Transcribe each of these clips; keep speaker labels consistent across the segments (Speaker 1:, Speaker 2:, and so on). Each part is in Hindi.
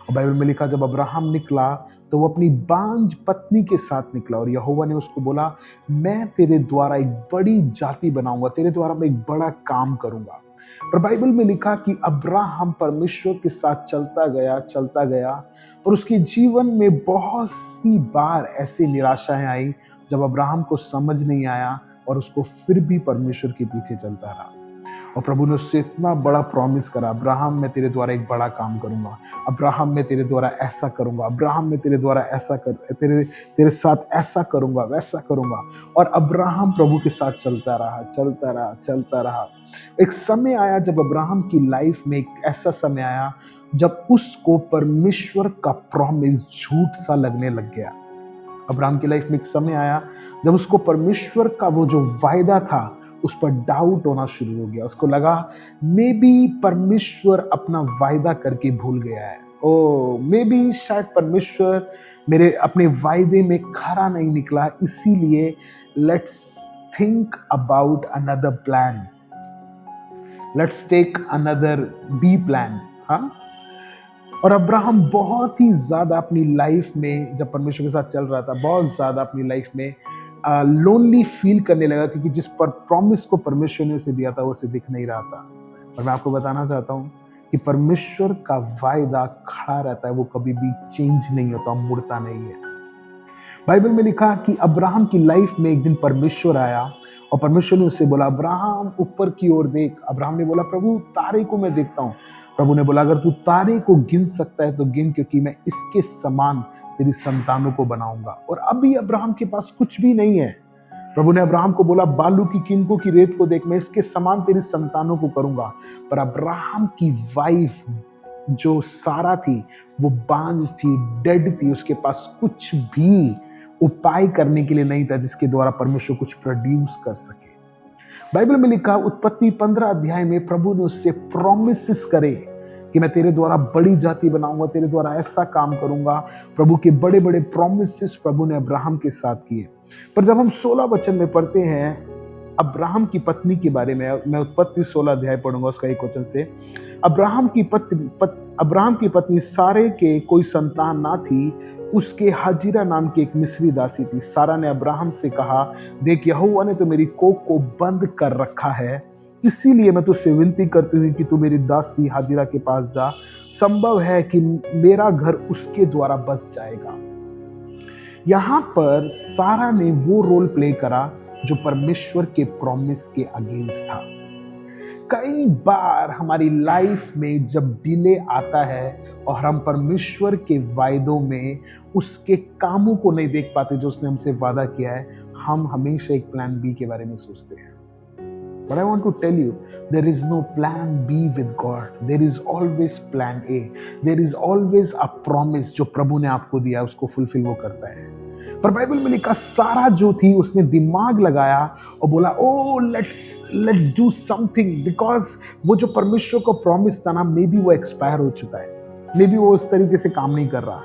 Speaker 1: और बाइबल में लिखा जब अब्राहम निकला तो वो अपनी बांझ पत्नी के साथ निकला और यहोवा ने उसको बोला, मैं तेरे द्वारा एक बड़ी जाति बनाऊंगा, तेरे द्वारा मैं एक बड़ा काम करूंगा। पर बाइबल में लिखा कि अब्राहम परमेश्वर के साथ चलता गया, और उसके जीवन में बहुत सी बार ऐसी निराशाएं आई जब अब्राहम को समझ नहीं आया और उसको फिर भी परमेश्वर के पीछे चलता रहा। और प्रभु ने उससे इतना बड़ा प्रॉमिस करा, अब्राहम मैं तेरे द्वारा एक बड़ा काम करूंगा, अब्राहम मैं तेरे द्वारा ऐसा करूंगा, अब्राहम मैं तेरे द्वारा ऐसा कर तेरे तेरे साथ ऐसा करूंगा, वैसा करूंगा। और अब्राहम प्रभु के साथ चलता रहा। एक समय आया जब अब्राहम की लाइफ में एक ऐसा समय आया जब उसको परमेश्वर का प्रॉमिस झूठ सा लगने लग गया। अब्राहम की लाइफ में एक समय आया जब उसको परमेश्वर का वो जो वायदा था उस पर डाउट होना शुरू हो गया। उसको लगा मे बी परमेश्वर अपना वायदा करके भूल गया है, ओ मे बी शायद परमेश्वर मेरे अपने वायदे में खरा नहीं निकला, इसीलिए let's think about another plan, let's take another B plan. हाँ, और अब्राहम बहुत ही ज्यादा अपनी लाइफ में जब परमेश्वर के साथ चल रहा था, बहुत ज्यादा अपनी लाइफ में लोनली फील करने लगा, क्योंकि जिस पर प्रॉमिस को परमेश्वर ने उसे दिया था वो उसे दिख नहीं रहा था। और मैं आपको बताना चाहता हूँ कि परमेश्वर का वायदा खड़ा रहता है, वो कभी भी चेंज नहीं होता, मुड़ता नहीं है। बाइबल में लिखा कि अब्राहम की लाइफ में एक दिन परमेश्वर आया और परमेश्वर ने उससे बोला, अब्राहम ऊपर की ओर देख। अब्राहम ने बोला, प्रभु तारे को मैं देखता हूँ। प्रभु ने बोला, अगर तू तारे को गिन सकता है तो गिन, क्योंकि मैं इसके समान तेरी संतानों को बनाऊंगा। और अभी अब्राहम के पास कुछ भी नहीं है। प्रभु ने अब्राहम को बोला, बालू की किनको की रेत को देख, मैं इसके समान तेरी संतानों को करूंगा। पर अब्राहम की वाइफ जो सारा थी वो बांझ थी, डेड थी, उसके पास कुछ भी उपाय करने के लिए नहीं था जिसके द्वारा परमेश्वर कुछ प्रोड्यूस कर सके। बाइबल में लिखा उत्पत्ति 15 अध्याय में प्रभु ने उससे प्रॉमिसेस करे कि मैं तेरे द्वारा बड़ी जाति बनाऊंगा, तेरे द्वारा ऐसा काम करूंगा। प्रभु के बड़े बड़े प्रॉमिसेस प्रभु ने अब्राहम के साथ किए। पर जब हम 16 वचन में पढ़ते हैं अब्राहम की पत्नी के बारे में, मैं उत्पत्ति 16 अध्याय पढ़ूंगा उसका 1 वचन से। अब्राहम की पत्नी सारे के कोई संतान ना थी, उसके हाजिरा नाम की एक मिस्री दासी थी। सारा ने अब्राहम से कहा, देख यहोवा ने तो मेरी कोख को बंद कर रखा है, इसीलिए मैं तुझसे विनती करती हूँ कि तू मेरी दासी हाजिरा के पास जा, संभव है कि मेरा घर उसके द्वारा बस जाएगा। यहां पर सारा ने वो रोल प्ले करा जो परमेश्वर के प्रॉमिस के अगेंस्ट था। कई बार हमारी लाइफ में जब डिले आता है और हम परमेश्वर के वायदों में उसके कामों को नहीं देख पाते जो उसने हमसे वादा किया है, हम हमेशा एक प्लान बी के बारे में सोचते हैं। But I want to tell you, there is no plan B with God. There is always plan A. There is always a promise जो प्रभु ने आपको दिया उसको फुलफिल वो करता है। पर बाइबल में लिखा सारा जो थी उसने दिमाग लगाया और बोला, ओ लेट्स डू समथिंग, बिकॉज वो जो परमेश्वर को प्रॉमिस था ना, मे बी वो एक्सपायर हो चुका है, मे बी वो उस तरीके से काम नहीं कर रहा।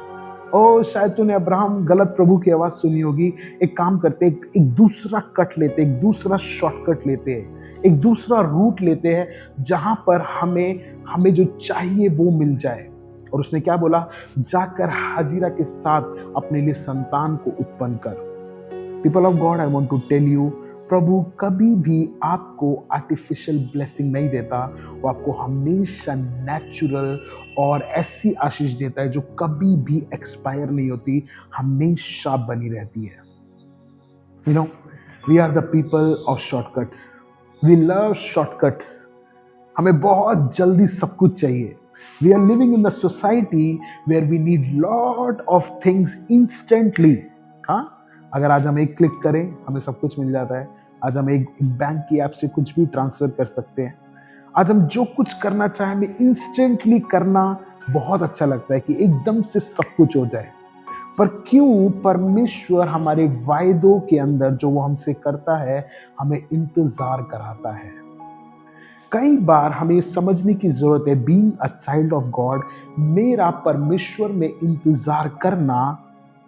Speaker 1: ओ शायद तूने अब्राहम गलत प्रभु की आवाज सुनी होगी। एक काम करते, एक दूसरा कट लेते, एक दूसरा शॉर्टकट लेते हैं, एक दूसरा रूट लेते हैं जहां पर हमें जो चाहिए वो मिल जाए। और उसने क्या बोला, जाकर हाजिरा के साथ अपने लिए संतान को उत्पन्न कर। People of God, I want to tell you, प्रभु कभी भी आपको आर्टिफिशियल ब्लेसिंग नहीं देता, वो आपको हमेशा नेचुरल और ऐसी आशीष देता है जो कभी भी एक्सपायर नहीं होती, हमेशा बनी रहती है। You know, we are the people of shortcuts, we love shortcuts. हमें बहुत जल्दी सब कुछ चाहिए। We are living in the society where we need lot of things instantly. हाँ, अगर आज हम एक क्लिक करें हमें सब कुछ मिल जाता है। आज हम एक बैंक की ऐप से कुछ भी ट्रांसफर कर सकते हैं। आज हम जो कुछ करना चाहें हमें इंस्टेंटली करना बहुत अच्छा लगता है कि एकदम से सब कुछ हो जाए। पर क्यों परमेश्वर हमारे वायदों के अंदर जो वो हमसे करता है हमें इंतजार कराता है? कई बार हमें समझने की जरूरत है, being a child of God, मेरा परमेश्वर में इंतजार करना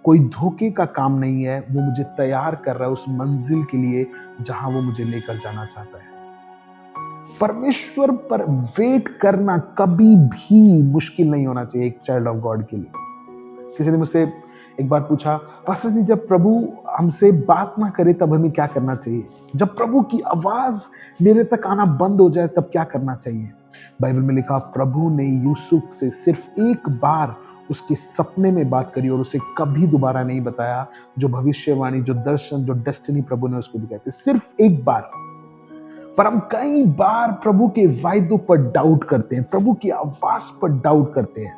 Speaker 1: कोई धोखे का काम नहीं है। वो मुझे तैयार कर रहा है उस मंजिल के लिए जहां वो मुझे लेकर जाना चाहता है। परमेश्वर पर वेट करना कभी भी मुश्किल नहीं होना चाहिए एक चाइल्ड ऑफ गॉड के लिए। किसी ने मुझसे एक बार पूछा, पास्टर जी जब प्रभु हमसे बात ना करे तब हमें क्या करना चाहिए? जब प्रभु की आवाज मेरे तक आना बंद हो जाए तब क्या करना चाहिए? बाइबल में लिखा, प्रभु ने यूसुफ से सिर्फ एक बार उसके सपने में बात करी और उसे कभी दोबारा नहीं बताया। जो भविष्यवाणी, जो दर्शन, जो डेस्टिनी प्रभु ने उसको दिखाई थी, सिर्फ एक बार। पर हम कई बार प्रभु के वायदों पर डाउट करते हैं, प्रभु की आवाज पर डाउट करते हैं।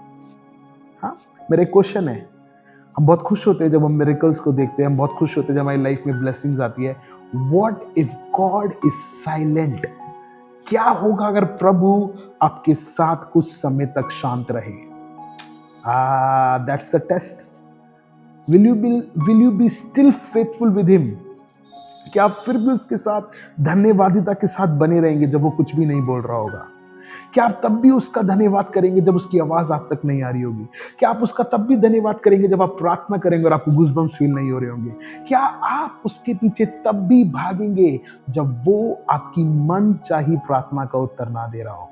Speaker 1: हाँ, मेरा एक क्वेश्चन है, हम बहुत खुश होते हैं जब हम मिरेकल्स को देखते हैं, हम बहुत खुश होते हैं जब हमारी लाइफ में ब्लेसिंग्स आती है। What if God is silent? क्या होगा अगर प्रभु आपके साथ कुछ समय तक शांत रहे? That's the test. Will you be still faithful with him? क्या आप फिर भी उसके साथ धन्यवादिता के साथ बने रहेंगे जब वो कुछ भी नहीं बोल रहा होगा? क्या आप तब भी उसका धन्यवाद करेंगे जब उसकी आवाज आप तक नहीं आ रही होगी? क्या आप उसका तब भी धन्यवाद करेंगे जब आप प्रार्थना करेंगे और आपको गूज़बम्प्स फील नहीं हो रहे होंगे? क्या आप उसके पीछे तब भी भागेंगे जब वो आपकी मनचाही प्रार्थना का उत्तर ना दे रहा हो?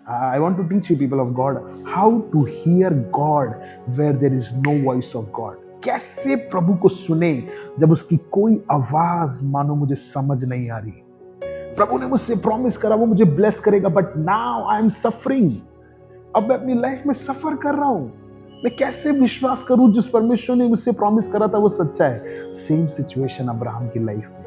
Speaker 1: I want to teach you people of God how to hear God where there is no voice of God. कैसे प्रभु को सुने जब उसकी कोई आवाज मानो मुझे समझ नहीं आ रही। प्रभु ने मुझसे प्रॉमिस करा वो मुझे ब्लेस करेगा, but now I am suffering. अब मैं अपनी लाइफ में सफर कर रहा हूं। मैं कैसे विश्वास करूं जिस परमेश्वर ने मुझसे प्रॉमिस करा था वो सच्चा है? सेम सिचुएशन अब्राहम की लाइफ में।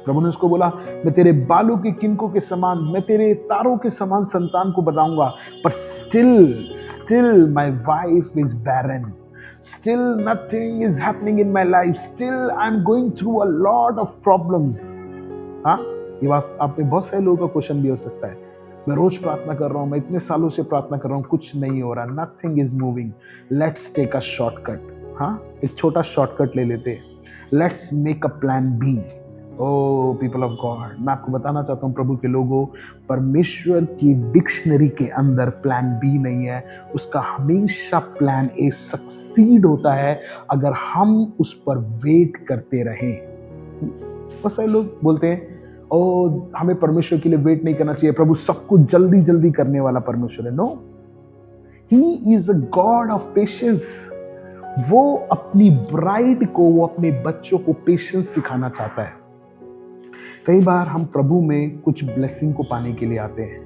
Speaker 1: प्रभु ने उसको बोला, मैं तेरे बालों के किनकों के समान, मैं तेरे तारों के समान संतान को बताऊंगा, पर still my wife is barren, still nothing is happening in my life, still I am going through a lot of problems. हाँ, ये बात आप में बहुत सारे लोगों का क्वेश्चन भी हो सकता है। मैं रोज प्रार्थना कर रहा हूँ, मैं इतने सालों से प्रार्थना कर रहा हूँ, कुछ नहीं हो रहा, nothing is moving. Let's take a shortcut. हाँ, एक छोटा शॉर्टकट ले लेते हैं। Let's make a plan B. Oh people of God, मैं आपको बताना चाहता हूँ प्रभु के लोगों, परमेश्वर की डिक्शनरी के अंदर प्लान बी नहीं है। उसका हमेशा प्लान ए सक्सीड होता है अगर हम उस पर वेट करते रहें। बहुत सारे लोग बोलते हैं, ओ हमें परमेश्वर के लिए वेट नहीं करना चाहिए, प्रभु सब कुछ जल्दी जल्दी करने वाला परमेश्वर है। No, he is a God of patience. वो अपनी ब्राइड को, वो अपने बच्चों को पेशेंस सिखाना चाहता है। कई बार हम प्रभु में कुछ ब्लेसिंग को पाने के लिए आते हैं,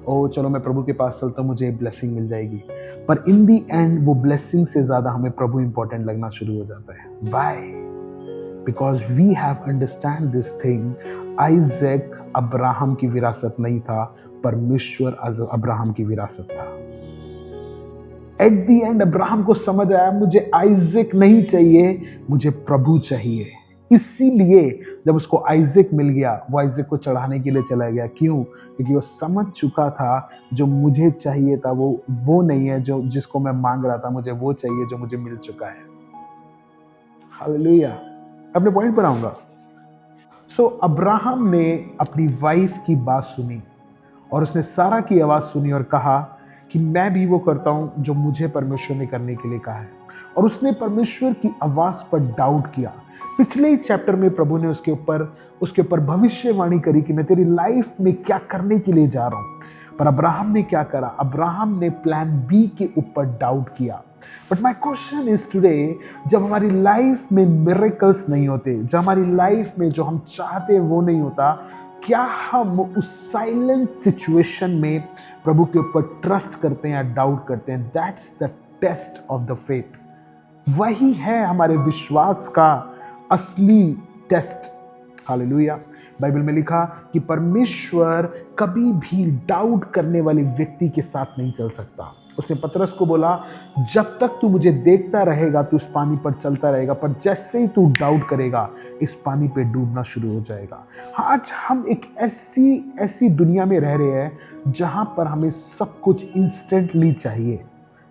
Speaker 1: ओ चलो मैं प्रभु के पास चलता हूँ, मुझे ब्लेसिंग मिल जाएगी, पर इन दी एंड वो ब्लेसिंग से ज्यादा हमें प्रभु इंपॉर्टेंट लगना शुरू हो जाता है। Why? Because we have understand this thing. Isaac Abraham की विरासत नहीं था, परमेश्वर अब्राहम की विरासत था। एट द एंड अब्राहम को समझ आया, मुझे आइजैक नहीं चाहिए, मुझे प्रभु चाहिए। इसीलिए जब उसको आइजैक मिल गया, वो आइजैक को चढ़ाने के लिए चला गया। क्यों? क्योंकि वो समझ चुका था जो मुझे चाहिए था वो नहीं है जो जिसको मैं मांग रहा था, मुझे वो चाहिए जो मुझे मिल चुका है। हालेलुया। अपने पॉइंट पर आऊंगा। सो अब्राहम ने अपनी वाइफ की बात सुनी और उसने सारा की आवाज सुनी और कहा कि मैं भी वो करता हूं जो मुझे परमेश्वर ने करने के लिए कहा है। और उसने परमेश्वर की आवाज पर डाउट किया। पिछले ही चैप्टर में प्रभु ने उसके ऊपर भविष्यवाणी करी कि मैं तेरी लाइफ में क्या करने के लिए जा रहा हूं। पर अब्राहम ने क्या करा? अब्राहम ने प्लान बी के ऊपर डाउट किया। But my question is today, जब हमारी लाइफ में मिरेकल्स नहीं होते, जब हमारी लाइफ में जो हम चाहते हैं वो नहीं होता, क्या हम उस साइलेंट सिचुएशन में प्रभु के ऊपर ट्रस्ट करते हैं या डाउट करते हैं? That's the test of the faith. वही है हमारे विश्वास का असली टेस्ट। हालेलुया। बाइबल में लिखा कि परमेश्वर कभी भी डाउट करने वाले व्यक्ति के साथ नहीं चल सकता। उसने पतरस को बोला, जब तक तू मुझे देखता रहेगा तू इस पानी पर चलता रहेगा, पर जैसे ही तू डाउट करेगा इस पानी पे डूबना शुरू हो जाएगा। आज हम एक ऐसी दुनिया में रह रहे हैं जहां पर हमें सब कुछ इंस्टेंटली चाहिए,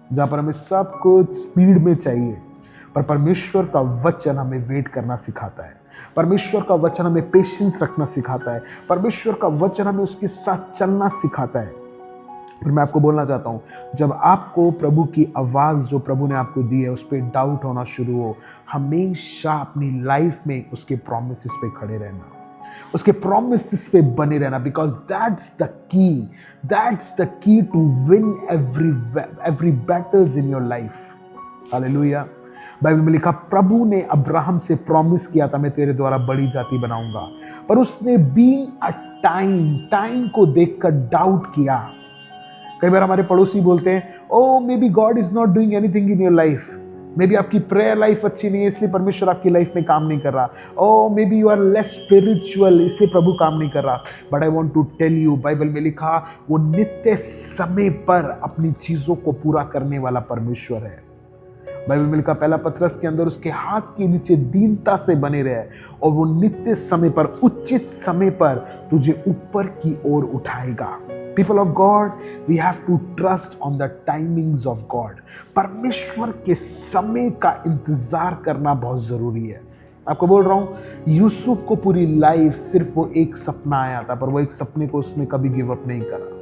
Speaker 1: जहां पर हमें सब कुछ स्पीड में चाहिए। पर परमेश्वर का वचन हमें वेट करना सिखाता है। परमेश्वर का वचन हमें पेशेंस रखना सिखाता है। परमेश्वर का वचन हमें उसके साथ चलना सिखाता है। फिर मैं आपको बोलना चाहता हूं, जब आपको प्रभु की आवाज जो प्रभु ने आपको दी है उस पर डाउट होना शुरू हो, हमेशा अपनी लाइफ में उसके प्रॉमिसेस पे खड़े रहना। उसके प्रॉमिसेस पे बने रहना, because that's the key to win every battles in your life. Hallelujah. Bible में लिखा, प्रभु ने अब्राहम से प्रॉमिस किया था मैं तेरे द्वारा बड़ी जाति बनाऊंगा, पर उसने बीइंग अ टाइम को देखकर डाउट किया। कई बार हमारे पड़ोसी बोलते हैं, oh maybe God is not doing anything in your life, maybe आपकी प्रेयर लाइफ अच्छी नहीं है इसलिए परमेश्वर आपकी लाइफ में काम नहीं कर रहा, oh maybe you are less spiritual इसलिए प्रभु काम नहीं कर रहा। But I want to tell you, Bible में लिखा वो नित्य समय पर अपनी चीजों को पूरा करने वाला परमेश्वर है। बाइबल में लिखा पहला पतरस के अंदर, उसके हाथ के नीचे दीनता से बने रहे और वो नित्य समय पर, उचित समय पर तुझे ऊपर की ओर उठाएगा। People of God, we have to trust on the timings of God. परमेश्वर के समय का इंतजार करना बहुत जरूरी है। आपको बोल रहा हूं, यूसुफ को पूरी लाइफ सिर्फ वो एक सपना आया था, पर वो एक सपने को उसने कभी गिव अप नहीं करा।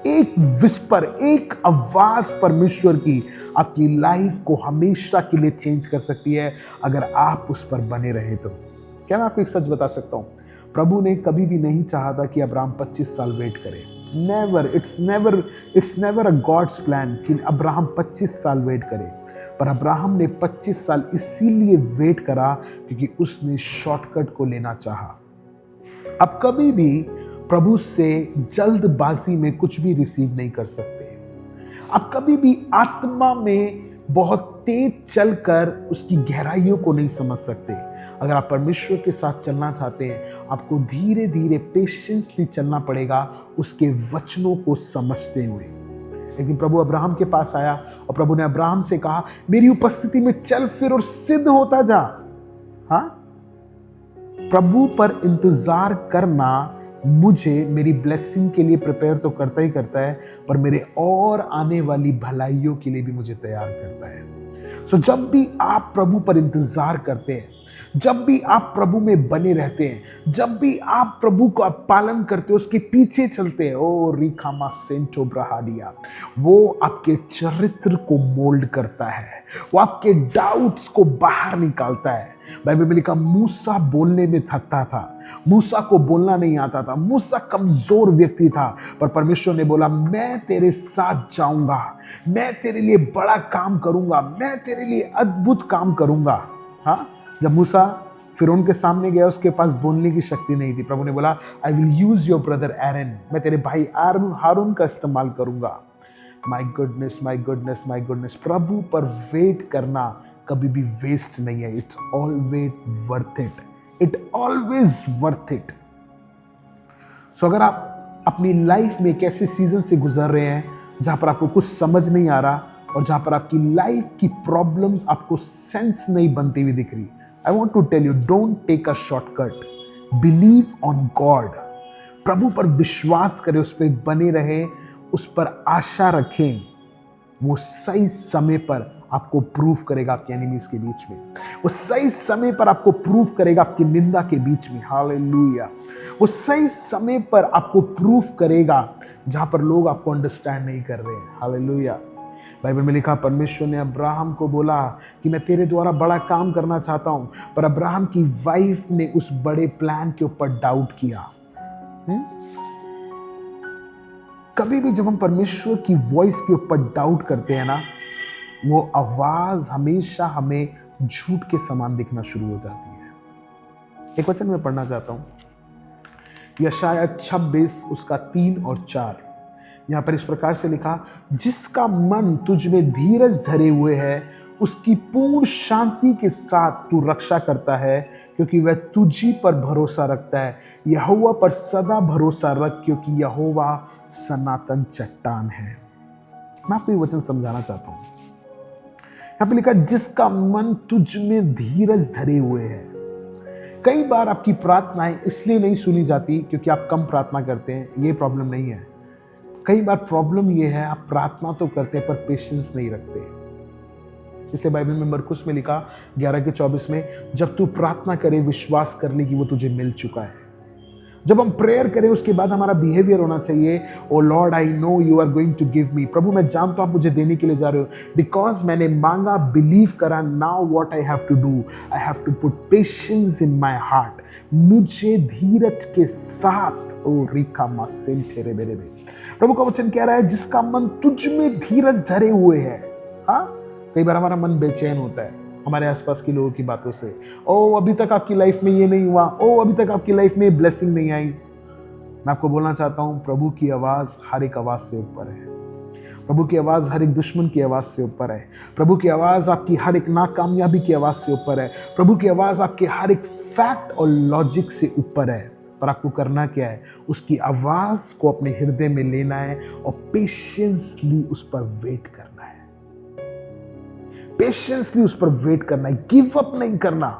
Speaker 1: एक विस्पर, एक आवाज परमेश्वर की आपकी लाइफ को हमेशा के लिए चेंज कर सकती है अगर आप उस पर बने रहे तो। क्या मैं आपको एक सच बता सकता हूं, प्रभु ने कभी भी नहीं चाहा था कि अब्राहम 25 साल वेट करे। Never, it's never a God's plan कि अब्राहम 25 साल वेट करे। पर अब्राहम ने 25 साल इसीलिए वेट करा क्योंकि उसने शॉर्टकट को लेना चाहा। अब कभी भी प्रभु से जल्दबाजी में कुछ भी रिसीव नहीं कर सकते। आप कभी भी आत्मा में बहुत तेज चलकर उसकी गहराइयों को नहीं समझ सकते। अगर आप परमेश्वर के साथ चलना चाहते हैं, आपको धीरे धीरे पेशेंसली चलना पड़ेगा उसके वचनों को समझते हुए। एक दिन प्रभु अब्राहम के पास आया और प्रभु ने अब्राहम से कहा, मेरी उपस्थिति में चल फिर और सिद्ध होता जा। हाँ, प्रभु पर इंतजार करना मुझे मेरी ब्लेसिंग के लिए प्रिपेयर तो करता ही करता है, पर मेरे और आने वाली भलाइयों के लिए भी मुझे तैयार करता है। सो जब भी आप प्रभु पर इंतजार करते हैं, जब भी आप प्रभु में बने रहते हैं, जब भी आप प्रभु का पालन करते हो, उसके पीछे चलते हैं, ओ रिखामा सेंटो ब्रहाडिया, वो आपके चरित्र को मोल्ड करता है, वो आपके डाउट्स को बाहर निकालता है। बाइबल में लिखा, मूसा बोलने में थकता था, मूसा को बोलना नहीं आता था, मूसा कमजोर व्यक्ति था, पर परमेश्वर ने बोला, मैं तेरे साथ जाऊंगा, मैं तेरे लिए बड़ा काम करूंगा, मैं तेरे लिए अद्भुत काम करूंगा। हाँ, जब मूसा फिरौन के सामने गया, उसके पास बोलने की शक्ति नहीं थी। प्रभु ने बोला, I will use your brother Aaron, मैं तेरे भाई हारून का इस्तेमाल करूंगा। My goodness, my goodness, my goodness. प्रभु पर वेट करना कभी भी वेस्ट नहीं है। It's always worth it, it always worth it. So अगर आप अपनी लाइफ में एक ऐसे सीजन से गुजर रहे हैं जहां पर आपको कुछ समझ नहीं आ रहा और जहां पर आपकी लाइफ की प्रॉब्लम्स आपको सेंस नहीं बनती हुई दिख रही, I want to tell you, don't take a shortcut. Believe on God. प्रभु पर विश्वास करें, उस पर बने रहें, उस पर आशा रखें। वो सही समय पर आपको प्रूफ करेगा आपके एनिमीज के बीच में, वो सही समय पर आपको प्रूफ करेगा आपकी निंदा के बीच में। हालेलुया। वो सही समय पर आपको प्रूफ करेगा जहां पर लोग आपको अंडरस्टैंड नहीं कर रहे हैं। हालेलुया। बाइबल में लिखा, परमेश्वर ने अब्राहम को बोला कि मैं तेरे द्वारा बड़ा काम करना चाहता हूं, पर अब्राहम की वाइफ ने उस बड़े प्लान के ऊपर डाउट किया। कभी भी जब हम परमेश्वर की वॉइस के ऊपर डाउट करते हैं ना, वो आवाज हमेशा हमें झूठ के समान दिखना शुरू हो जाती है। एक वचन मैं पढ़ना चाहता हूं, यशायाह 26 उसका 3 और 4। यहां पर इस प्रकार से लिखा, जिसका मन तुझ में धीरज धरे हुए है, उसकी पूर्ण शांति के साथ तू रक्षा करता है, क्योंकि वह तुझी पर भरोसा रखता है। यहोवा पर सदा भरोसा रख, क्योंकि यहोवा सनातन चट्टान है। मैं आपको ये वचन समझाना चाहता हूं। यहां पर लिखा, जिसका मन तुझ में धीरज धरे हुए है। कई बार आपकी प्रार्थनाएं इसलिए नहीं सुनी जाती क्योंकि आप कम प्रार्थना करते हैं, ये प्रॉब्लम नहीं है। कई बार प्रॉब्लम यह है, आप प्रार्थना तो करते हैं पर पेशेंस नहीं रखते। इसलिए बाइबल में मरकुस में लिखा 11 के 24 में, जब तू प्रार्थना करे विश्वास कर ले कि वो तुझे मिल चुका है। जब हम प्रेयर करें उसके बाद हमारा बिहेवियर होना चाहिए, oh Lord I know you are going to give me, प्रभु मैं जानता हूं आप मुझे देने के लिए जा रहे हो, बिकॉज मैंने मांगा, बिलीव करा, now what I have to do, I have to put patience in my heart, मुझे धीरज के साथ, ओ रिका मासिन ठेरे बेरे बे, प्रभु का वचन कह रहा है जिसका मन तुझ में धीरज धरे हुए है। हाँ, कई बार हमारा मन बेचैन होता है हमारे आसपास के लोगों की बातों से, ओ अभी तक आपकी लाइफ में ये नहीं हुआ, ओ अभी तक आपकी लाइफ में ब्लेसिंग नहीं आई। मैं आपको बोलना चाहता हूं प्रभु की आवाज हर एक आवाज से ऊपर है, प्रभु की आवाज हर एक दुश्मन की आवाज से ऊपर है, प्रभु की आवाज आपकी हर एक नाकामयाबी की आवाज से ऊपर है, प्रभु की आवाज आपके हर एक फैक्ट और लॉजिक से ऊपर है। पर आपको करना क्या है, उसकी आवाज को अपने हृदय में लेना है और पेशेंसली उस पर वेट करना है, पेशेंसली उस पर वेट करना है, गिव अप नहीं करना।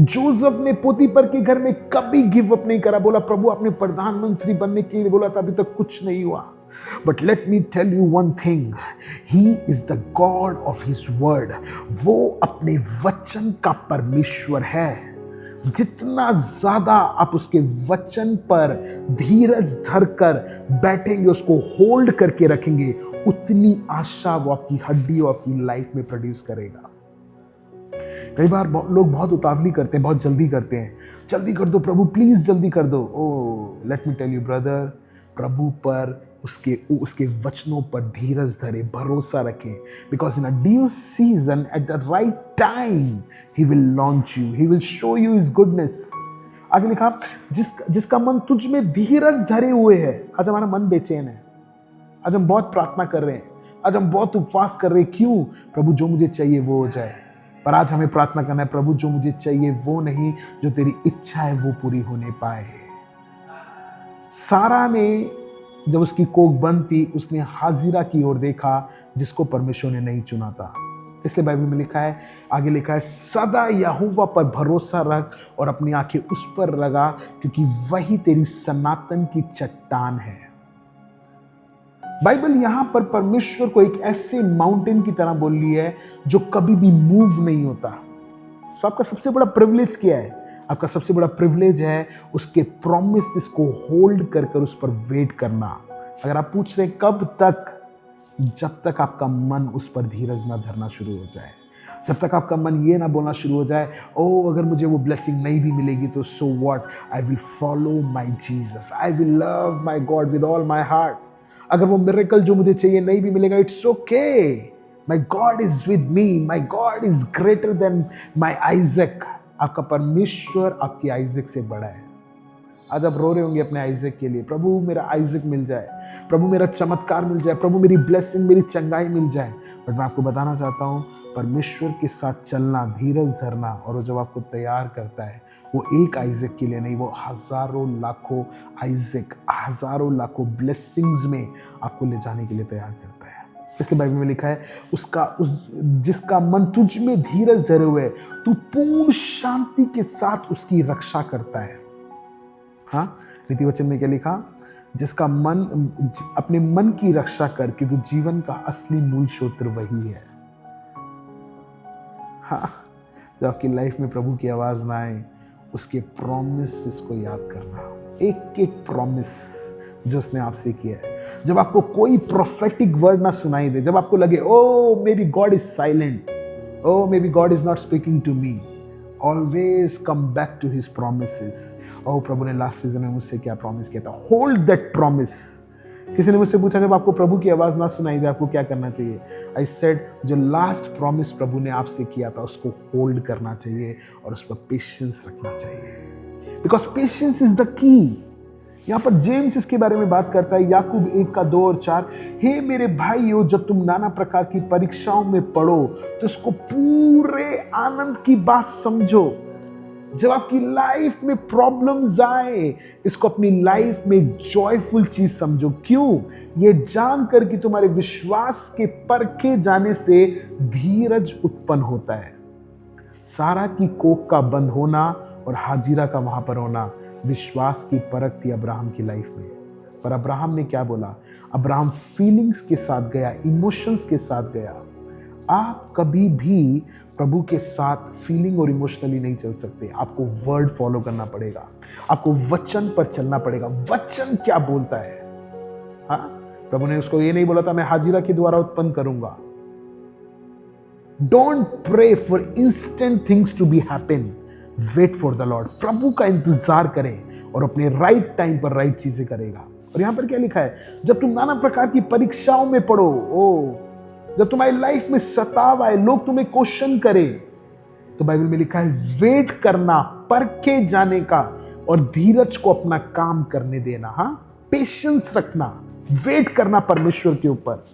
Speaker 1: जोसेफ ने पोतीफर के घर में कभी गिव अप नहीं करा, बोला प्रभु आपने प्रधानमंत्री बनने के लिए बोला था, अभी तक कुछ नहीं हुआ। But let me tell you one thing, he is the God of his word, वो अपने वचन का परमेश्वर है। जितना ज्यादा आप उसके वचन पर धीरज धरकर बैठेंगे, उसको होल्ड करके रखेंगे, उतनी आशा वो आपकी हड्डी और आपकी लाइफ में प्रोड्यूस करेगा। कई बार लोग बहुत उतावली करते हैं, बहुत जल्दी करते हैं, जल्दी कर दो प्रभु प्लीज जल्दी कर दो। Oh let me tell you brother, प्रभु पर उसके वचनों पर धीरज धरे, भरोसा रखें, because in a due season at the right time he will launch you, he will show you his goodness. आगे लिखा जिसका मन तुझ में धीरज धरे हुए है। आज हमारा मन बेचैन है, आज हम बहुत प्रार्थना कर रहे हैं, आज हम बहुत उपवास कर रहे हैं, क्यों? प्रभु जो मुझे चाहिए वो हो जाए। पर आज हमें प्रार्थना करना है, प्रभु जो मुझे चाहिए वो नहीं, जो तेरी इच्छा है वो पूरी होने पाए। सारा ने जब उसकी कोख बंद थी, उसने हाजिरा की ओर देखा जिसको परमेश्वर ने नहीं चुना था। इसलिए बाइबल में लिखा है, आगे लिखा है, सदा यहोवा पर भरोसा रख और अपनी आंखें उस पर लगा, क्योंकि वही तेरी सनातन की चट्टान है। बाइबल यहां पर परमेश्वर को एक ऐसे माउंटेन की तरह बोल रही है जो कभी भी मूव नहीं होता। तो आपका सबसे बड़ा प्रिविलेज क्या है? आपका सबसे बड़ा प्रिविलेज है उसके प्रॉमिसेस को होल्ड कर उस पर वेट करना। अगर आप पूछ रहे कब तक, जब तक आपका मन उस पर धीरज ना धरना शुरू हो जाए, जब तक आपका मन ये ना बोलना शुरू हो जाए, ओ अगर मुझे वो ब्लेसिंग नहीं भी मिलेगी तो so what, I will follow my Jesus, I will love my God with all my heart. अगर वो मिरेकल जो मुझे चाहिए नहीं भी मिलेगा, it's okay, my God is with me, my God is greater than my Isaac. आपका परमेश्वर आपकी आइजक से बड़ा है। आज आप रो रहे होंगे अपने आइजक के लिए, प्रभु मेरा आइजक मिल जाए, प्रभु मेरा चमत्कार मिल जाए, प्रभु मेरी ब्लेसिंग, मेरी चंगाई मिल जाए। बट मैं आपको बताना चाहता हूँ, परमेश्वर के साथ चलना, धीरज धरना, और वो जब आपको तैयार करता है, वो एक आइजक के लिए नहीं, वो हजारों लाखों आइजक, हजारों लाखों ब्लेसिंग्स में आपको ले जाने के लिए तैयार करता है। इसलिए बाइबल में लिखा है, जिसका मन तुझ में धीरज धरे हुए, तू पूर्ण शांति के साथ उसकी रक्षा करता है। हाँ, नीति वचन में क्या लिखा? जिसका मन, अपने मन की रक्षा कर, क्योंकि जीवन का असली मूल सूत्र वही है। हाँ, जब आपकी लाइफ में प्रभु की आवाज ना आए, उसके प्रॉमिस को याद करना, एक एक प्रॉमिस जो उसने आपसे किया है। जब आपको कोई प्रोफेटिक वर्ड ना सुनाई दे, जब आपको लगे oh maybe God is silent, oh maybe God is not speaking to me, always come back to his promises. Oh प्रभु ने लास्ट सीजन में मुझसे क्या प्रॉमिस किया था, होल्ड दैट प्रॉमिस। किसी ने मुझसे पूछा जब आपको प्रभु की आवाज ना सुनाई दे आपको क्या करना चाहिए? आई सेड, जो लास्ट प्रॉमिस प्रभु ने आपसे किया था उसको होल्ड करना चाहिए और उस पर पेशेंस रखना चाहिए, because patience is the key. यहां पर जेम्स इसके बारे में बात करता है, याकूब 1:2 और 4, हे मेरे भाइयों, जब तुम नाना प्रकार की परीक्षाओं में पड़ो तो इसको पूरे आनंद की बात समझो। जब आपकी लाइफ में प्रॉब्लम्स आए, इसको अपनी लाइफ में जॉयफुल चीज समझो। क्यों? ये जानकर कि तुम्हारे विश्वास के परखे जाने से धीरज उत्पन्न होता है। सारा की कोख का बंद होना और हाजिरा का वहां पर होना विश्वास की परख थी अब्राहम की लाइफ में। पर अब्राहम ने क्या बोला? अब्राहम फीलिंग्स के साथ गया, इमोशंस के साथ गया। आप कभी भी प्रभु के साथ फीलिंग और इमोशनली नहीं चल सकते। आपको वर्ड फॉलो करना पड़ेगा, आपको वचन पर चलना पड़ेगा। वचन क्या बोलता है? हाँ, प्रभु ने उसको ये नहीं बोला था मैं हाजिरा के द्वारा उत्पन्न करूंगा। Don't pray for instant things to be happen, wait for the Lord. प्रभु का इंतजार करें और अपने राइट टाइम पर राइट चीजें करेगा। और यहां पर क्या लिखा है? जब तुम नाना प्रकार की परीक्षाओं में पड़ो, जब तुम्हारी लाइफ में सताव आए, लोग तुम्हें क्वेश्चन करें, तो बाइबल में लिखा है वेट करना, परखे जाने का और धीरज को अपना काम करने देना। हाँ, पेशेंस रखना, वेट करना परमेश्वर के ऊपर।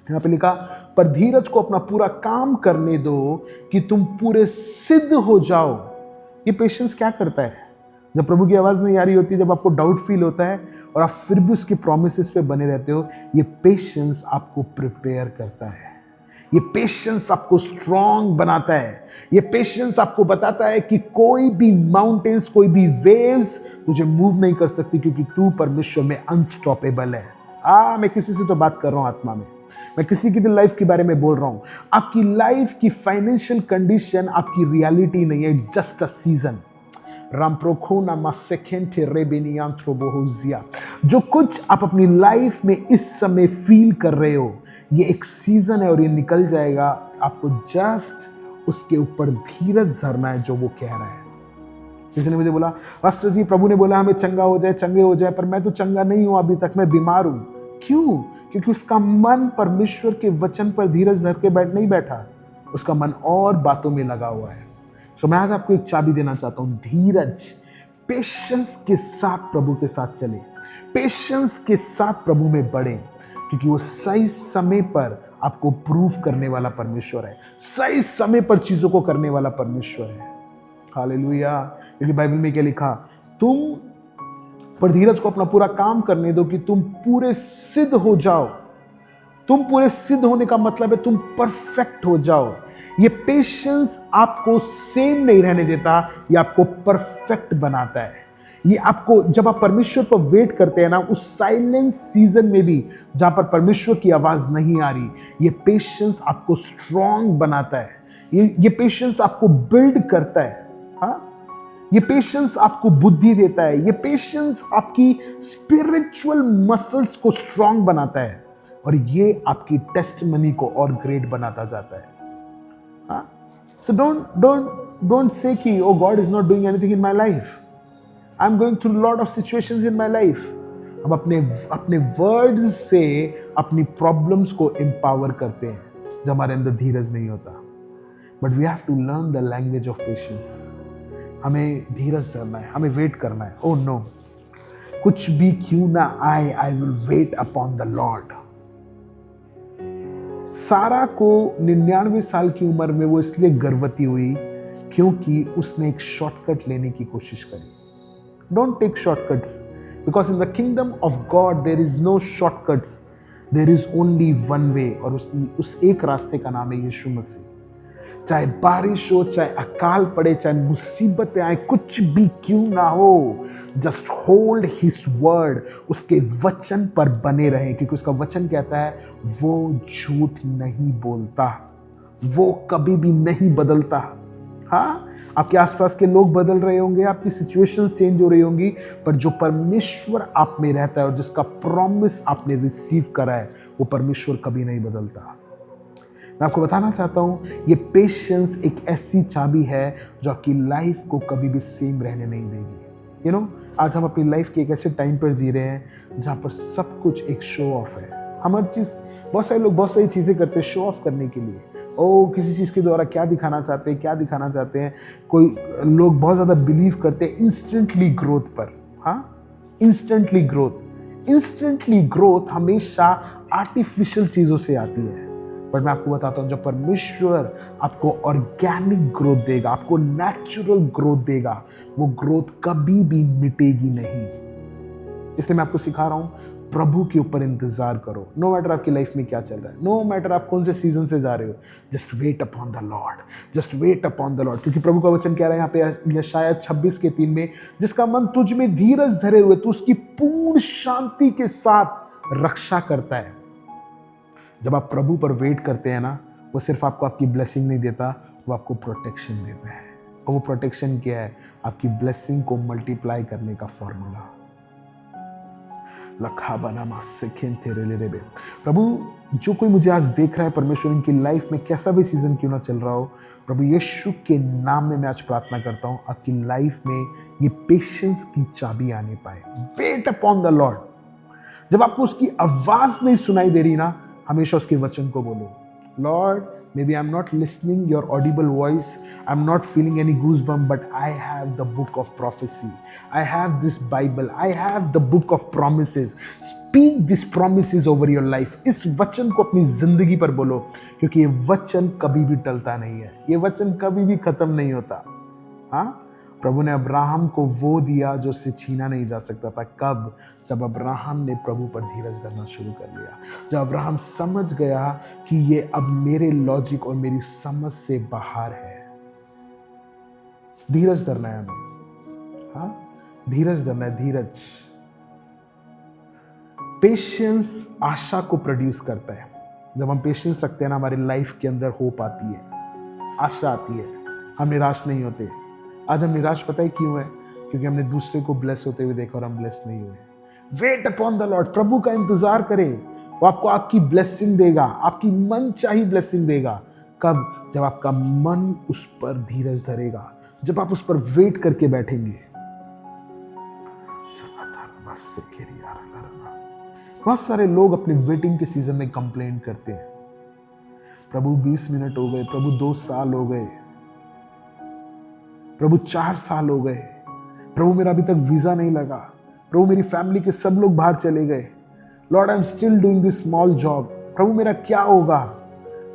Speaker 1: यहां पे लिखा पर धीरज को अपना पूरा काम करने दो कि तुम पूरे सिद्ध हो जाओ। ये पेशेंस क्या करता है? जब प्रभु की आवाज नहीं आ रही होती, जब आपको डाउट फील होता है और आप फिर भी उसकी प्रोमिसेस पे बने रहते हो, ये पेशेंस आपको प्रिपेयर करता है। ये पेशेंस आपको स्ट्रांग बनाता है। ये पेशेंस आपको बताता है कि कोई भी माउंटेन्स, कोई भी वेव्स तुझे मूव नहीं कर सकती, क्योंकि तू परमेश्वर में अनस्टॉपेबल है। मैं किसी से तो बात कर रहा हूं आत्मा में, मैं किसी की लाइफ के बारे में बोल रहा हूं। आपकी लाइफ की फाइनेंशियल कंडीशन आपकी रियलिटी नहीं है, इट्स जस्ट अ सीजन। जो कुछ आप अपनी लाइफ में इस समय फील कर रहे हो, ये एक सीजन है और ये निकल जाएगा। आपको जस्ट उसके ऊपर धीरज धरना है जो वो कह रहा है। किसी ने मुझे बोला, पास्टर जी प्रभु ने बोला हमें चंगा हो जाए, चंगे हो जाए, पर मैं तो चंगा नहीं हूं अभी तक, मैं बीमार हूं। क्यों? क्योंकि उसका मन परमेश्वर के वचन पर धीरज धर के नहीं बैठा, उसका मन और बातों में लगा हुआ है। तो मैं आज आपको एक चाबी देना चाहता हूं, धीरज, पेशेंस के साथ प्रभु के साथ चले, पेशेंस के साथ प्रभु में बढ़े, क्योंकि वो सही समय पर आपको प्रूफ करने वाला परमेश्वर है, सही समय पर चीजों को करने वाला परमेश्वर है। हालेलुया। क्योंकि बाइबल में क्या लिखा? तुम पर धीरज को अपना पूरा काम करने दो कि तुम पूरे सिद्ध हो जाओ। तुम पूरे सिद्ध होने का मतलब है तुम परफेक्ट हो जाओ। ये पेशेंस आपको सेम नहीं रहने देता, ये आपको परफेक्ट बनाता है। ये आपको, जब आप परमेश्वर पर वेट करते हैं ना, उस साइलेंस सीजन में भी जहां पर परमेश्वर की आवाज नहीं आ रही, ये पेशेंस आपको स्ट्रांग बनाता है। ये पेशेंस आपको बिल्ड करता है। हाँ, ये पेशेंस आपको बुद्धि देता है। ये पेशेंस आपकी स्पिरिचुअल मसल्स को स्ट्रांग बनाता है और ये आपकी टेस्टमनी को और ग्रेट बनाता जाता है। हाँ, सो डोंट से कि oh God is not doing anything in my life, I am going through lot of situations in my life. हम अपने वर्ड्स से अपनी प्रॉब्लम्स को एम्पावर करते हैं जब हमारे अंदर धीरज नहीं होता। But we have to learn the language of patience. हमें धीरज धरना है, हमें वेट करना है। ओह नो, कुछ भी क्यों ना आए, I will wait upon the Lord. सारा को 99 साल की उम्र में वो इसलिए गर्भवती हुई क्योंकि उसने एक शॉर्टकट लेने की कोशिश करी। Don't take shortcuts, because in the kingdom of God there is no shortcuts, there is only one way, और उस एक रास्ते का नाम है यीशु मसीह। चाहे बारिश हो, चाहे अकाल पड़े, चाहे मुसीबतें आए, कुछ भी क्यों ना हो, जस्ट होल्ड हिज वर्ड, उसके वचन पर बने रहे, क्योंकि उसका वचन कहता है वो झूठ नहीं बोलता, वो कभी भी नहीं बदलता। हाँ, आपके आसपास के लोग बदल रहे होंगे, आपकी सिचुएशंस चेंज हो रही होंगी, पर जो परमेश्वर आप में रहता है और जिसका प्रॉमिस आपने रिसीव करा है, वो परमेश्वर कभी नहीं बदलता। मैं आपको बताना चाहता हूं, ये पेशेंस एक ऐसी चाबी है जो आपकी लाइफ को कभी भी सेम रहने नहीं देगी। आज हम अपनी लाइफ के एक ऐसे टाइम पर जी रहे हैं जहां पर सब कुछ एक शो ऑफ है। हम हर चीज, बहुत सारे लोग बहुत सारी चीजें करते हैं शो ऑफ करने के लिए। किसी चीज के द्वारा क्या दिखाना चाहते हैं। कोई लोग बहुत ज्यादा बिलीव करते हैं इंस्टेंटली ग्रोथ पर। हाँ, इंस्टेंटली ग्रोथ हमेशा आर्टिफिशियल चीजों से आती है। बट मैं आपको बताता हूं, जब परमेश्वर आपको ऑर्गेनिक ग्रोथ देगा, आपको नेचुरल ग्रोथ देगा, वो ग्रोथ कभी भी मिटेगी नहीं। इसलिए मैं आपको सिखा रहा हूं, प्रभु के ऊपर इंतजार करो। नो मैटर आपकी लाइफ में क्या चल रहा है, नो मैटर आप कौन से सीजन से जा रहे हो, just wait upon the Lord, just wait upon the Lord. क्योंकि प्रभु का वचन कह रहा है यहाँ पे यशायाह 26:3 में, जिसका मन तुझ में धीरज धरे हुए तू उसकी पूर्ण शांति के साथ रक्षा करता है। जब आप प्रभु पर वेट करते हैं ना, वो सिर्फ आपको आपकी ब्लेसिंग नहीं देता, वो आपको प्रोटेक्शन देता है। और वो प्रोटेक्शन क्या है? आपकी ब्लेसिंग को मल्टीप्लाई करने का फॉर्मूला। प्रभु, जो कोई मुझे आज देख रहा है परमेश्वर, इनकी लाइफ में कैसा भी सीजन क्यों ना चल रहा हो, प्रभु यीशु के नाम में मैं आज प्रार्थना करता हूं आपकी लाइफ में ये पेशेंस की चाबी आने पाए। Wait upon the Lord. जब आपको उसकी आवाज नहीं सुनाई दे रही ना, हमेशा उसके वचन को बोलो, Lord, maybe I'm not listening your audible voice, I'm not feeling any goosebump, but I have the book of prophecy, I have this Bible, I have the book of promises. Speak these promises over your life. इस वचन को अपनी जिंदगी पर बोलो, क्योंकि ये वचन कभी भी टलता नहीं है, ये वचन कभी भी खत्म नहीं होता। हाँ, प्रभु ने अब्राहम को वो दिया जो उससे छीना नहीं जा सकता था। कब? जब अब्राहम ने प्रभु पर धीरज धरना शुरू कर लिया, जब अब्राहम समझ गया कि ये अब मेरे लॉजिक और मेरी समझ से बाहर है। धीरज धरना है हमें। हाँ, धीरज धरना है, धीरज। पेशेंस आशा को प्रोड्यूस करता है। जब हम पेशेंस रखते हैं ना, हमारी लाइफ के अंदर होप आती है, आशा आती है, हम निराश नहीं होते। आज हम निराश पता है क्यों है? क्योंकि हमने दूसरे को ब्लेस होते हुए देखा और हम ब्लेस नहीं हुए। Wait upon the Lord. प्रभु का इंतजार करें, वो आपको आपकी ब्लेसिंग देगा, आपकी मन चाही ब्लेसिंग देगा। कब? जब आपका मन उस पर धीरज धरेगा, जब आप उस पर वेट करके बैठेंगे। बहुत सारे लोग अपने वेटिंग के सीजन में कंप्लेंट करते हैं, प्रभु 20 मिनट हो गए, प्रभु 2 साल हो गए, प्रभु 4 साल हो गए, प्रभु मेरा अभी तक वीजा नहीं लगा, प्रभु मेरी फैमिली के सब लोग बाहर चले गए, Lord I am still doing this small job, प्रभु मेरा क्या होगा?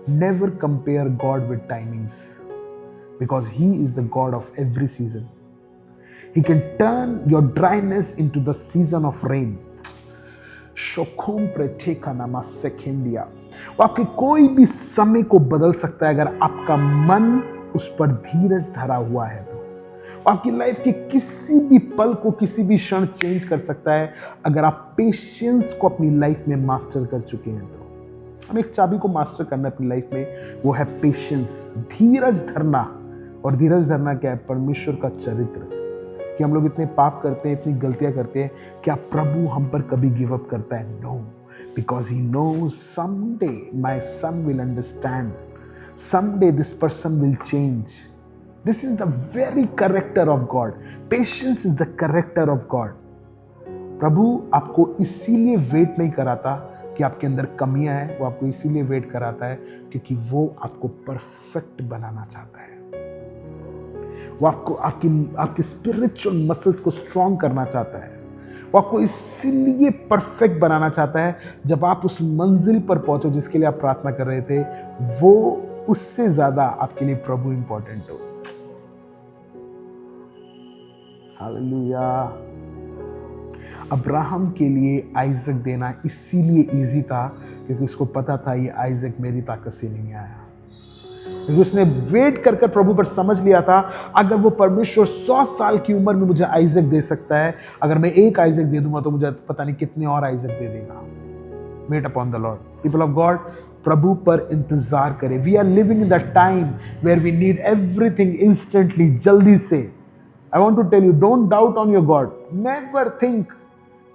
Speaker 1: Never compare God with timings, because he is the God of every season. He can turn your dryness into the season of rain. शोकोम प्रेठेका नामा सेकेंडिया। वो आपके कोई भी समय को बदल सकता है अगर आपका मन उस पर धीरज धरा हुआ है तो। आपकी लाइफ के किसी भी पल को, किसी भी क्षण चेंज कर सकता है अगर आप पेशेंस को अपनी लाइफ में मास्टर कर चुके हैं तो। हम एक चाबी को मास्टर करना है अपनी लाइफ में, वो है पेशेंस, धीरज धरना। और धीरज धरना क्या है? परमेश्वर का चरित्र। कि हम लोग इतने पाप करते हैं, इतनी गलतियां करते हैं, क्या प्रभु हम पर कभी गिव अप करता है? No, because he knows someday my son will understand, someday this person will change. This is the very character of God. Patience is the character of God. प्रभु आपको इसीलिए वेट नहीं कराता कि आपके अंदर कमियां हैं, वो आपको इसीलिए वेट कराता है क्योंकि वो आपको परफेक्ट बनाना चाहता है। वो आपको आपकी स्पिरिचुअल मसल्स को स्ट्रॉन्ग करना चाहता है। वो आपको इसीलिए परफेक्ट बनाना चाहता है। जब आप उस मंजिल पर पहुंचो जिसके लिए आप प्रार्थना कर रहे थे, वो उससे ज्यादा आपके लिए प्रभु इंपॉर्टेंट हो। हालेलुया। अब्राहम के लिए आइजक देना इसीलिए इजी था क्योंकि उसको पता था ये आइजक मेरी ताकत से नहीं आया, क्योंकि उसने वेट कर प्रभु पर समझ लिया था अगर वो परमेश्वर 100 साल की उम्र में मुझे आइजक दे सकता है, अगर मैं एक आइजक दे दूंगा तो मुझे पता नहीं कितने और आइजक दे देगा। Wait upon the Lord. People of God, प्रभु पर इंतजार करें। We are living in the time where we need everything instantly, जल्दी से। I want to tell you, don't doubt on your God. Never think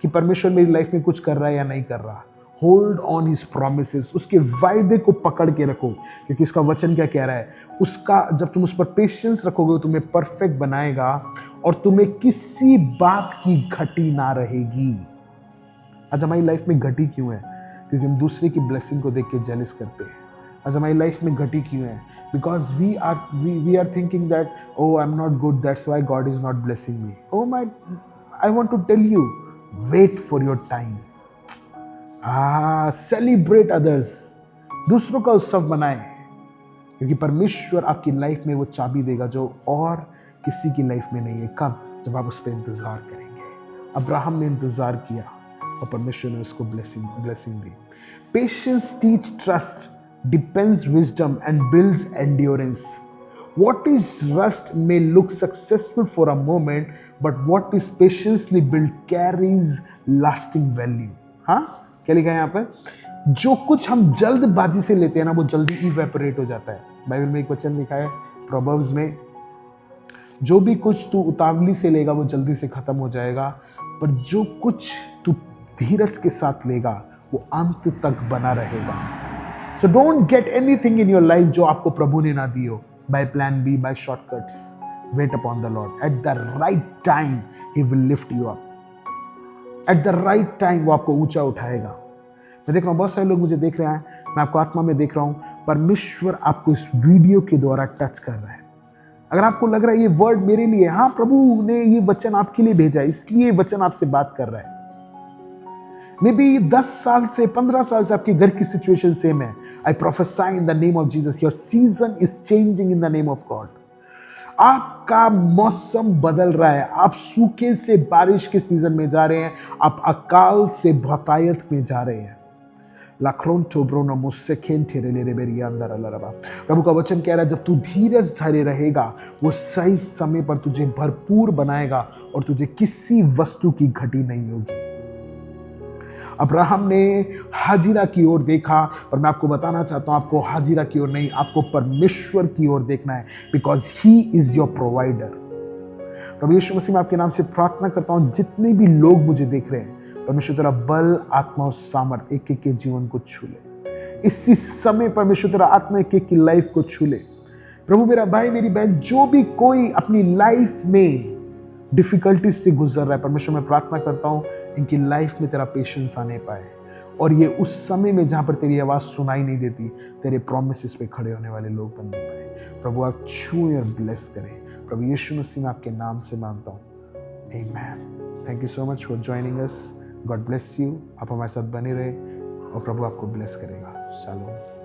Speaker 1: कि परमेश्वर मेरी लाइफ में कुछ कर रहा है या नहीं कर रहा। होल्ड ऑन हिज प्रोमिसेस, उसके वायदे को पकड़ के रखो, क्योंकि उसका वचन क्या कह रहा है? उसका जब तुम उस पर पेशेंस रखोगे, तुम्हें परफेक्ट बनाएगा और तुम्हें किसी बात की घटी ना रहेगी। आज हमारी लाइफ में घटी क्यों है? क्योंकि हम दूसरे की ब्लेसिंग को देख के जेलस करते हैं। आज हमारी लाइफ में घटी क्यों है? Because we are thinking that oh I am not good, that's why God is not blessing me. Oh my, I want to tell you, wait for your time. Celebrate others, दूसरों का उत्सव मनाएं, क्योंकि परमेश्वर आपकी लाइफ में वो चाबी देगा जो और किसी की लाइफ में नहीं है। कब? जब आप उस पर इंतजार करेंगे। अब्राहम ने इंतजार किया और परमेश्वर ने उसको blessing the. Patience teach trust, depends wisdom and builds endurance. What is rust may look successful for a moment, but what is patiently built carries lasting value. हाँ, क्या लिखा है यहाँ पे? जो कुछ हम जल्दबाजी से लेते हैं ना, वो जल्दी इवेपोरेट हो जाता है। बाइबल में एक वचन लिखा है प्रोवर्ब्स में, जो भी कुछ तू उतावली से लेगा वो जल्दी से खत्म हो जाएगा, पर जो कुछ तू धीरज के साथ लेगा वो अंत तक बना रहेगा। So don't get anything in your life जो आपको प्रभु ने ना दी हो by plan B, by shortcuts. Wait upon the Lord, at the right time he will lift you up. At the right time वो आपको ऊंचा उठाएगा। मैं देख रहा हूं बहुत सारे लोग मुझे देख रहे हैं, मैं आपको आत्मा में देख रहा हूं, परमेश्वर आपको इस वीडियो के द्वारा टच कर रहा है। अगर आपको लग रहा है ये वर्ड मेरे लिए, हाँ, प्रभु ने ये वचन आपके लिए भेजा, इसलिए वचन आपसे बात कर रहा है। मे बी 10 साल से 15 साल से आपके घर की सिचुएशन सेम है। I prophesy in the name of Jesus, your season is changing in the name of God. आपका मौसम बदल रहा है, आप सूखे से बारिश के सीजन में जा रहे हैं, आप अकाल से बहुतायत में जा रहे हैं। प्रभु का वचन कह रहा है, जब तू धीरज धरे रहेगा वो सही समय पर तुझे भरपूर बनाएगा और तुझे किसी वस्तु की घटी नहीं होगी। अब्राहम ने हाजिरा की ओर देखा, और मैं आपको बताना चाहता हूं, आपको हाजिरा की ओर नहीं, आपको परमेश्वर की ओर देखना है, because he is your provider. प्रभु यीशु मसीह, मैं आपके नाम से प्रार्थना करता हूं, जितने भी लोग मुझे देख रहे हैं, परमेश्वर तेरा बल, आत्मा और सामर्थ एक एक के जीवन को छू ले। इसी समय परमेश्वर तेरा आत्मा एक एक की लाइफ को छू ले। प्रभु, मेरा भाई मेरी बहन, जो भी कोई अपनी लाइफ में डिफिकल्टीज से गुजर रहा है, परमेश्वर मैं प्रार्थना करता हूं इनकी लाइफ में तेरा पेशेंस आने पाए, और ये उस समय में जहां पर तेरी आवाज सुनाई नहीं देती, तेरे प्रोमिसेस पे खड़े होने वाले लोग बनने पाए। प्रभु आप छूएं और ब्लेस करें। प्रभु यीशु मसीह, मैं आपके नाम से मांगता हूं, आमीन। Thank you so much for joining us. God bless you. आप हमारे साथ बने रहे और प्रभु आपको ब्लेस करेगा। शालोम।